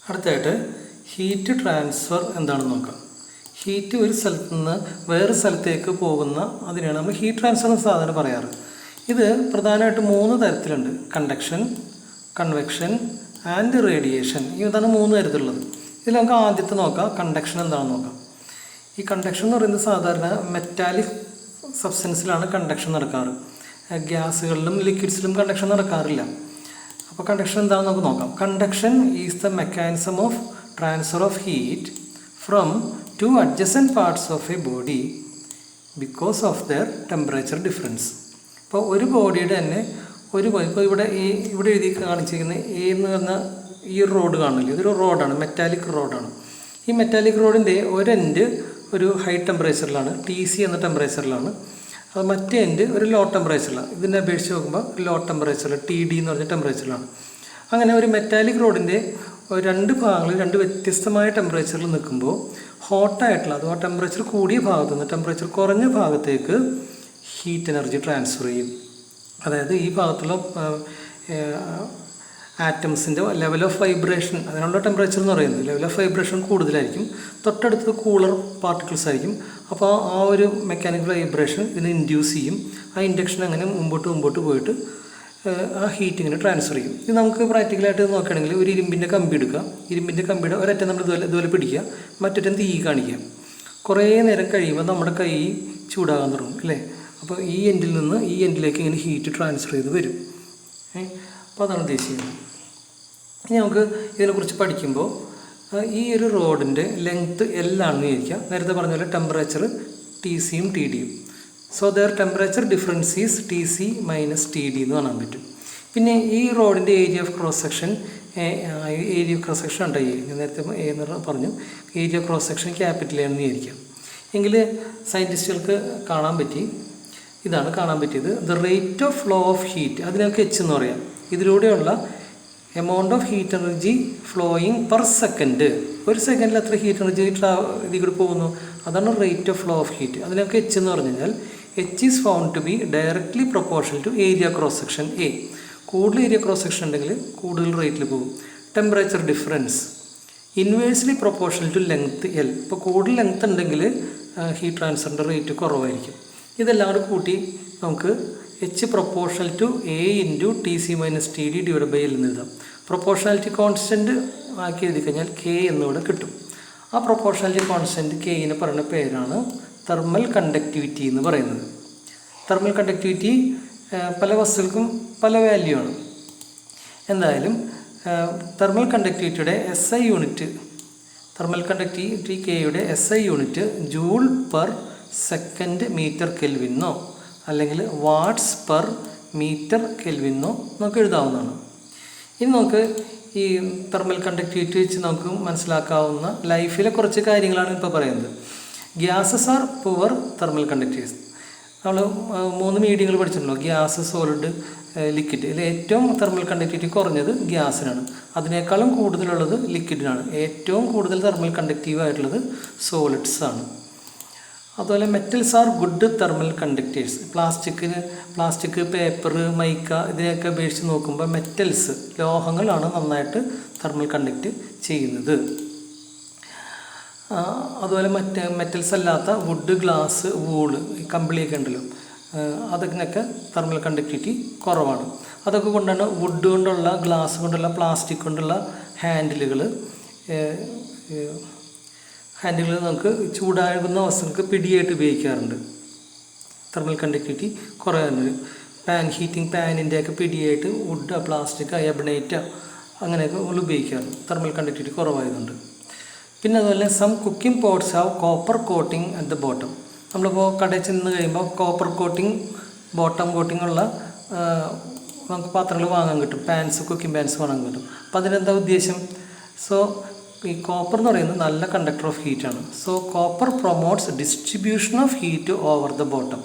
അടുത്തായിട്ട് heat transfer എന്താണെന്ന് നോക്കാം. ഹീറ്റ് ഒരു സ്ഥലത്ത് നിന്ന് വേറെ സ്ഥലത്തേക്ക് പോകുന്ന അതിനെയാണ് നമ്മൾ ഹീറ്റ് ട്രാൻസ്ഫർ എന്ന് സാധാരണ പറയാറ്. ഇത് പ്രധാനമായിട്ട് 3 തരത്തിലുണ്ട്: കണ്ടക്ഷൻ, കൺവെക്ഷൻ ആൻഡ് റേഡിയേഷൻ. ഇതാണ് 3 തരത്തിലുള്ളത്. ഇതിൽ നമുക്ക് ആദ്യത്തെ നോക്കാം, കണ്ടക്ഷൻ എന്താണെന്ന് നോക്കാം. ഈ കണ്ടക്ഷൻ എന്ന് പറയുന്നത് സാധാരണ മെറ്റാലിക് സബ്സ്റ്റൻസിലാണ് കണ്ടക്ഷൻ നടക്കാറ്. ഗ്യാസുകളിലും ലിക്വിഡ്സിലും കണ്ടക്ഷൻ നടക്കാറില്ല. അപ്പോൾ കണ്ടക്ഷൻ എന്താണെന്ന് നമുക്ക് നോക്കാം. Conduction is the mechanism of transfer of heat from 2 adjacent parts of a body because of their temperature difference. ഇപ്പോൾ ഒരു ബോഡിയുടെ തന്നെ ഇപ്പോൾ ഇവിടെ എഴുതി കാണിച്ചിരിക്കുന്ന എ എന്ന് പറഞ്ഞാൽ ഈ റോഡ് കാണില്ല, ഇതൊരു റോഡാണ്, മെറ്റാലിക് റോഡാണ്. ഈ മെറ്റാലിക് റോഡിൻ്റെ ഒരു എൻഡ് ഒരു ഹൈ ടെമ്പറേച്ചറിലാണ്, TC എന്ന ടെമ്പറേച്ചറിലാണ്. അത് മറ്റേ എൻഡ് ഒരു ലോ ടെമ്പറേച്ചറിലാണ്. ഇതിനെ അപേക്ഷിച്ച് നോക്കുമ്പോൾ ലോ ടെമ്പറേച്ചറിൽ TD എന്ന് പറഞ്ഞ ടെമ്പറേച്ചറിലാണ്. അങ്ങനെ ഒരു മെറ്റാലിക് റോഡിൻ്റെ 2 ഭാഗങ്ങളിൽ 2 വ്യത്യസ്തമായ ടെമ്പറേച്ചറിൽ നിൽക്കുമ്പോൾ ഹോട്ടായിട്ടുള്ള അഥവാ ടെമ്പറേച്ചർ കൂടിയ ഭാഗത്തു നിന്ന് ടെമ്പറേച്ചർ കുറഞ്ഞ ഭാഗത്തേക്ക് ഹീറ്റ് എനർജി ട്രാൻസ്ഫർ ചെയ്യും. അതായത് ഈ ഭാഗത്തുള്ള ആറ്റംസിൻ്റെ ലെവൽ ഓഫ് വൈബ്രേഷൻ, അതിനുള്ള ടെമ്പറേച്ചർ എന്ന് പറയുന്നത് ലെവൽ ഓഫ് വൈബ്രേഷൻ കൂടുതലായിരിക്കും. തൊട്ടടുത്ത് കൂളർ പാർട്ടിക്കിൾസ് ആയിരിക്കും. അപ്പോൾ ആ ഒരു മെക്കാനിക്കൽ വൈബ്രേഷൻ ഇതിനെ ഇൻഡ്യൂസ് ചെയ്യും. ആ ഇൻഡക്ഷൻ അങ്ങനെ മുമ്പോട്ട് പോയിട്ട് ആ ഹീറ്റ് ഇങ്ങനെ ട്രാൻസ്ഫർ ചെയ്യും. ഇത് നമുക്ക് പ്രാക്ടിക്കലായിട്ട് നോക്കുകയാണെങ്കിൽ ഒരു ഇരുമ്പിൻ്റെ കമ്പി എടുക്കുക. ഇരുമ്പിൻ്റെ കമ്പിയുടെ ഒരറ്റം നമ്മൾ ഇതുപോലെ പിടിക്കുക, മറ്റൊറ്റം തീ കാണിക്കുക. കുറേ നേരം കഴിയുമ്പോൾ നമ്മുടെ കൈ ചൂടാകാൻ തുടങ്ങും അല്ലേ? അപ്പോൾ ഈ എൻഡിൽ നിന്ന് ഈ എൻഡിലേക്ക് ഇങ്ങനെ ഹീറ്റ് ട്രാൻസ്ഫർ ചെയ്ത് വരും. അപ്പോൾ അതാണ് ഉദ്ദേശിക്കുന്നത്. ഇനി നമുക്ക് ഇതിനെക്കുറിച്ച് പഠിക്കുമ്പോൾ ഈ ഒരു റോഡിൻ്റെ ലെങ്ത്ത് L ആണെന്ന് വിചാരിക്കുക. നേരത്തെ പറഞ്ഞ പോലെ ടെമ്പറേച്ചർ TCയും TDയും. So their temperature difference is TC minus TD എന്ന് കാണാൻ പറ്റും. പിന്നെ ഈ റോഡിൻ്റെ ഏരിയ ഓഫ് ക്രോസ് സെക്ഷൻ ഉണ്ട്. ഞാൻ നേരത്തെ A എന്ന് പറഞ്ഞു. Area of cross section capital ആണെന്ന് വിചാരിക്കാം. എങ്കിൽ സയൻറ്റിസ്റ്റുകൾക്ക് ഇതാണ് കാണാൻ പറ്റിയത്. The rate of flow of heat, അതിനൊക്കെ H എന്ന് പറയാം. ഇതിലൂടെയുള്ള amount of heat energy flowing per second. ഒരു സെക്കൻഡിൽ എത്ര ഹീറ്റ് എനർജി ഇതിൽ കൂടി പോകുന്നു, അതാണ് rate of flow of heat. അതിനൊക്കെ H എന്ന് പറഞ്ഞു കഴിഞ്ഞാൽ H is found to be directly proportional to area cross section A. കൂടുതൽ ഏരിയ ക്രോസ് സെക്ഷൻ ഉണ്ടെങ്കിൽ കൂടുതൽ റേറ്റിൽ പോകും. Temperature difference inversely proportional to length L. ഇപ്പോൾ കൂടുതൽ ലെങ്ത്ത് ഉണ്ടെങ്കിൽ ഹീറ്റ് ട്രാൻസ്ഫറിൻ്റെ റേറ്റ് കുറവായിരിക്കും. ഇതെല്ലാം കൂടി കൂട്ടി നമുക്ക് H proportional to A into TC minus TD divide by L എന്ന് എഴുതാം. പ്രൊപ്പോർഷണാലിറ്റി കോൺസ്റ്റൻറ്റ് ആക്കി എഴുതി കഴിഞ്ഞാൽ K എന്നിവിടെ കിട്ടും. ആ പ്രൊപ്പോർഷണാലിറ്റി കോൺസ്റ്റൻറ്റ് Kന് പറയുന്ന പേരാണ് തെർമൽ കണ്ടക്ടിവിറ്റി എന്ന് പറയുന്നത്. തെർമൽ കണ്ടക്ടിവിറ്റി പല വസ്തുക്കൾക്കും പല വാല്യൂ ആണ്. എന്തായാലും തെർമൽ കണ്ടക്ടിവിറ്റിയുടെ SI യൂണിറ്റ്, തെർമൽ കണ്ടക്ടിവിറ്റി Kയുടെ SI unit joule per second metre കെൽവിന്നോ അല്ലെങ്കിൽ വാട്ട്സ് പെർ മീറ്റർ കെൽവിന്നോ നമുക്ക് എഴുതാവുന്നതാണ്. ഇനി നമുക്ക് ഈ തെർമൽ കണ്ടക്ടിവിറ്റി വെച്ച് നമുക്ക് മനസ്സിലാക്കാവുന്ന ലൈഫിലെ കുറച്ച് കാര്യങ്ങളാണ് ഇപ്പോൾ പറയുന്നത്. Gases are poor thermal conductors. നമ്മൾ 3 മീഡിയങ്ങൾ പഠിച്ചിട്ടുണ്ടല്ലോ, ഗ്യാസ്, സോളിഡ്, ലിക്വിഡ്. ഇതിൽ ഏറ്റവും തെർമൽ കണ്ടക്ടിവിറ്റി കുറഞ്ഞത് ഗ്യാസിനാണ്. അതിനേക്കാളും കൂടുതലുള്ളത് ലിക്വിഡിനാണ്. ഏറ്റവും കൂടുതൽ തെർമൽ കണ്ടക്റ്റീവ് ആയിട്ടുള്ളത് സോളിഡ്സ് ആണ്. അതുപോലെ metals are good thermal conductors. Plastic, paper, mica ഇതിനെയൊക്കെ അപേക്ഷിച്ച് നോക്കുമ്പോൾ മെറ്റൽസ്, ലോഹങ്ങളാണ് നന്നായിട്ട് തെർമൽ കണ്ടക്റ്റ് ചെയ്യുന്നത്. അതുപോലെ മെറ്റൽസ് അല്ലാത്ത വുഡ്, ഗ്ലാസ്, വൂള്, കമ്പിളിയൊക്കെ ഉണ്ടല്ലോ, അതിനൊക്കെ തെർമൽ കണ്ടക്ടിവിറ്റി കുറവാണ്. അതൊക്കെ കൊണ്ടാണ് വുഡ് കൊണ്ടുള്ള, ഗ്ലാസ് കൊണ്ടുള്ള, പ്ലാസ്റ്റിക് കൊണ്ടുള്ള ഹാൻഡിലുകൾ നമുക്ക് ചൂടാകുന്ന വസ്തുക്കൾക്ക് പിടിയായിട്ട് ഉപയോഗിക്കാറുണ്ട്. തെർമൽ കണ്ടക്ടിവിറ്റി കുറയാറുണ്ട്. ഹീറ്റിംഗ് പാനിൻ്റെയൊക്കെ പിടിയായിട്ട് വുഡ്, പ്ലാസ്റ്റിക്, എബണൈറ്റ് അങ്ങനെയൊക്കെ നമ്മൾ ഉപയോഗിക്കാറുണ്ട്. തെർമൽ കണ്ടക്ടിവിറ്റി കുറവായതുകൊണ്ട്. പിന്നെ അതുപോലെ some cooking pots have copper coating at the bottom. നമ്മളിപ്പോൾ കടയിൽ ചെന്ന് കഴിയുമ്പോൾ കോപ്പർ കോട്ടിംഗ്, ബോട്ടം കോട്ടിംഗ് ഉള്ള നമുക്ക് പാത്രങ്ങൾ വാങ്ങാൻ കിട്ടും. കുക്കിംഗ് പാൻസ് വാങ്ങാൻ കിട്ടും. അപ്പോൾ അതിനെന്താ ഉദ്ദേശം? സോ ഈ കോപ്പർ എന്ന് പറയുന്നത് നല്ല കണ്ടക്ടർ ഓഫ് ഹീറ്റാണ്. So copper promotes distribution of heat over the bottom.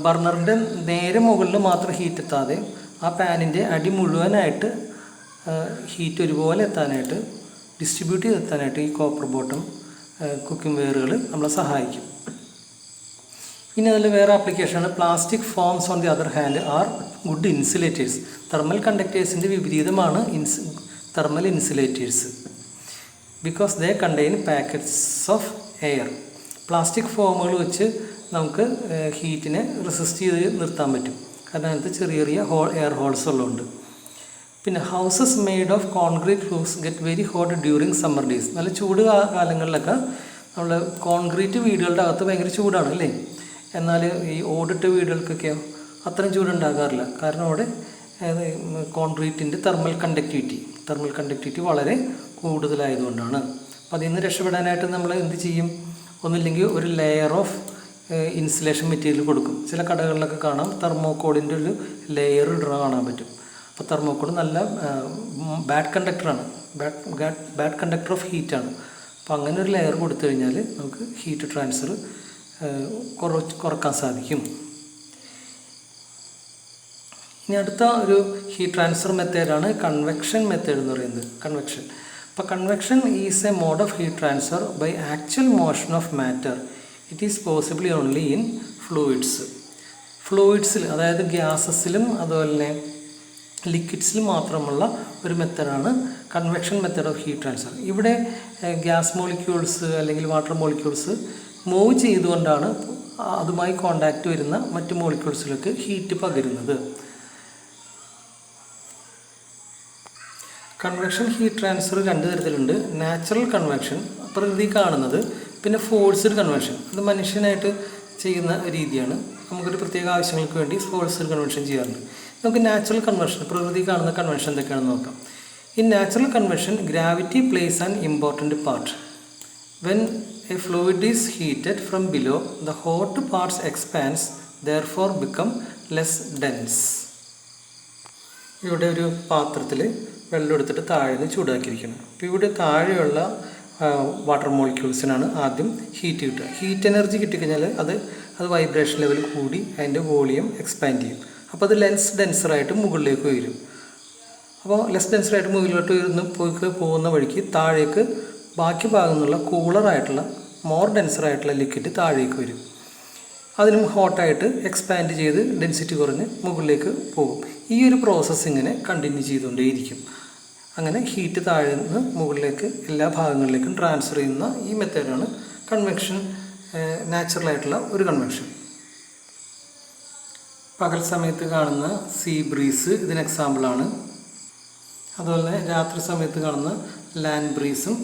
ബർണറിൻ്റെ നേരെ മുകളിൽ മാത്രം ഹീറ്റ് എത്താതെ ആ പാനിൻ്റെ അടി മുഴുവനായിട്ട് ഹീറ്റ് ഒരുപോലെ എത്താനായിട്ട്, ഡിസ്ട്രിബ്യൂട്ട് ചെയ്തെത്താനായിട്ട് ഈ കോപ്പർ ബോട്ടം കുക്കിംഗ് വെയറുകൾ നമ്മളെ സഹായിക്കും. പിന്നെ അതിൽ വേറെ ആപ്ലിക്കേഷനാണ് plastic foams on the other hand are good insulators. Thermal കണ്ടക്ടേഴ്സിൻ്റെ വിപരീതമാണ് thermal insulators because they contain packets of air. Plastic ഫോമുകൾ വെച്ച് നമുക്ക് ഹീറ്റിനെ റെസിസ്റ്റ് ചെയ്ത് നിർത്താൻ പറ്റും. കാരണം അതിനകത്ത് ചെറിയ ചെറിയ എയർ ഹോൾസ് ഉള്ളതുകൊണ്ട്. പിന്നെ houses made of concrete roofs get very hot during summer days. നല്ല ചൂട് കാലങ്ങളിലൊക്കെ നമ്മൾ കോൺക്രീറ്റ് വീടുകളുടെ അകത്ത് ഭയങ്കര ചൂടാണ് അല്ലേ. എന്നാൽ ഈ ഓടിട്ട വീടുകൾക്കൊക്കെ അത്രയും ചൂടുണ്ടാകാറില്ല. കാരണം അവിടെ കോൺക്രീറ്റിൻ്റെ തെർമൽ കണ്ടക്ടിവിറ്റി വളരെ കൂടുതലായതുകൊണ്ടാണ്. അപ്പോൾ അതിൽ നിന്ന് രക്ഷപ്പെടാനായിട്ട് നമ്മൾ എന്ത് ചെയ്യും? ഒന്നുമില്ലെങ്കിൽ ഒരു ലെയർ ഓഫ് ഇൻസുലേഷൻ മെറ്റീരിയൽ കൊടുക്കും. ചില കടകളിലൊക്കെ കാണാം തെർമോക്കോളിൻ്റെ ഒരു ലെയർ ഇടണ കാണാൻ പറ്റും. അപ്പോൾ തെർമോക്കോൾ നല്ല ബാഡ് കണ്ടക്ടർ ഓഫ് ഹീറ്റാണ്. അപ്പോൾ അങ്ങനെ ഒരു ലെയർ കൊടുത്തു കഴിഞ്ഞാൽ നമുക്ക് ഹീറ്റ് ട്രാൻസ്ഫർ കുറക്കാൻ സാധിക്കും. ഇനി അടുത്ത ഒരു ഹീറ്റ് ട്രാൻസ്ഫർ മെത്തേഡാണ് കൺവെക്ഷൻ മെത്തേഡ് എന്ന് പറയുന്നത്. അപ്പോൾ convection is a mode of heat transfer by actual motion of matter. It is possibly only in ഫ്ലൂയിഡ്സിൽ, അതായത് ഗ്യാസസിലും അതുപോലെ തന്നെ ലിക്വിഡ്സിൽ മാത്രമുള്ള ഒരു മെത്തേഡാണ് convection method of heat transfer. ഇവിടെ ഗ്യാസ് മോളിക്യൂൾസ് അല്ലെങ്കിൽ വാട്ടർ മോളിക്യൂൾസ് മൂവ് ചെയ്തുകൊണ്ടാണ് അതുമായി കോണ്ടാക്റ്റ് വരുന്ന മറ്റ് മോളിക്യൂൾസിലേക്ക് ഹീറ്റ് പകരുന്നത്. കൺവെക്ഷൻ ഹീറ്റ് ട്രാൻസ്ഫർ രണ്ട് തരത്തിലുണ്ട്. നാച്ചുറൽ കൺവെക്ഷൻ, പ്രകൃതി കാണുന്നത്, പിന്നെ ഫോഴ്സ്ഡ് കൺവെക്ഷൻ, അത് മനുഷ്യനായിട്ട് ചെയ്യുന്ന രീതിയാണ്. നമുക്കൊരു പ്രത്യേക ആവശ്യങ്ങൾക്ക് വേണ്ടി ഫോഴ്സ്ഡ് കൺവെക്ഷൻ ചെയ്യാറുണ്ട്. നമുക്ക് നാച്ചുറൽ കൺവെക്ഷൻ, പ്രകൃതി കാണുന്ന കൺവെക്ഷൻ എന്തൊക്കെയാണെന്ന് നോക്കാം. In natural convection gravity place an important part. When A fluid is heated from below the hot parts expanse therefore become less dense. ഇവിടെ ഒരു പാത്രത്തിൽ വെള്ളം എടുത്തിട്ട് താഴെ നിന്ന് ചൂടാക്കിയിരിക്കണം. അപ്പോൾ ഇവിടെ താഴെയുള്ള വാട്ടർ മോളിക്യൂൾസിനാണ് ആദ്യം ഹീറ്റ് കിട്ടുക. ഹീറ്റ് എനർജി കിട്ടിക്കഴിഞ്ഞാൽ അത് വൈബ്രേഷൻ ലെവൽ കൂടി അതിൻ്റെ വോളിയം എക്സ്പാൻഡ് ചെയ്യും. അപ്പോൾ അത് ലെസ് ഡെൻസറായിട്ട് മുകളിലേക്ക് വരും. അപ്പോൾ ലെസ് ഡെൻസറായിട്ട് മുകളിലോട്ട് പോകുന്ന വഴിക്ക് താഴേക്ക് ബാക്കി ഭാഗത്തുനിന്നുള്ള കൂളറായിട്ടുള്ള മോർ ഡെൻസറായിട്ടുള്ള ലിക്വിഡ് താഴേക്ക് വരും. അതിനും ഹോട്ടായിട്ട് എക്സ്പാൻഡ് ചെയ്ത് ഡെൻസിറ്റി കുറഞ്ഞ് മുകളിലേക്ക് പോകും. ഈ ഒരു പ്രോസസ്സ് ഇങ്ങനെ കണ്ടിന്യൂ ചെയ്തുകൊണ്ടേയിരിക്കും. അങ്ങനെ ഹീറ്റ് താഴെ നിന്ന് മുകളിലേക്ക് എല്ലാ ഭാഗങ്ങളിലേക്കും ട്രാൻസ്ഫർ ചെയ്യുന്ന ഈ മെത്തേഡാണ് കൺവെക്ഷൻ, നാച്ചുറലായിട്ടുള്ള ഒരു കൺവെക്ഷൻ. പകൽ സമയത്ത് കാണുന്ന സീ ബ്രീസ് ഇതിന് എക്സാമ്പിളാണ്. അതുപോലെ തന്നെ രാത്രി സമയത്ത് കാണുന്ന ലാൻഡ് ബ്രീസും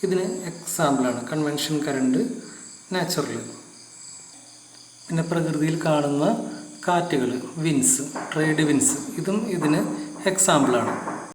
ഇതിന് എക്സാമ്പിളാണ്. Convention current, natural. പിന്നെ പ്രകൃതിയിൽ കാണുന്ന കാറ്റുകൾ, വിൻസ്, ട്രേഡ് വിൻസ്, ഇതും ഇതിന് എക്സാമ്പിളാണ്.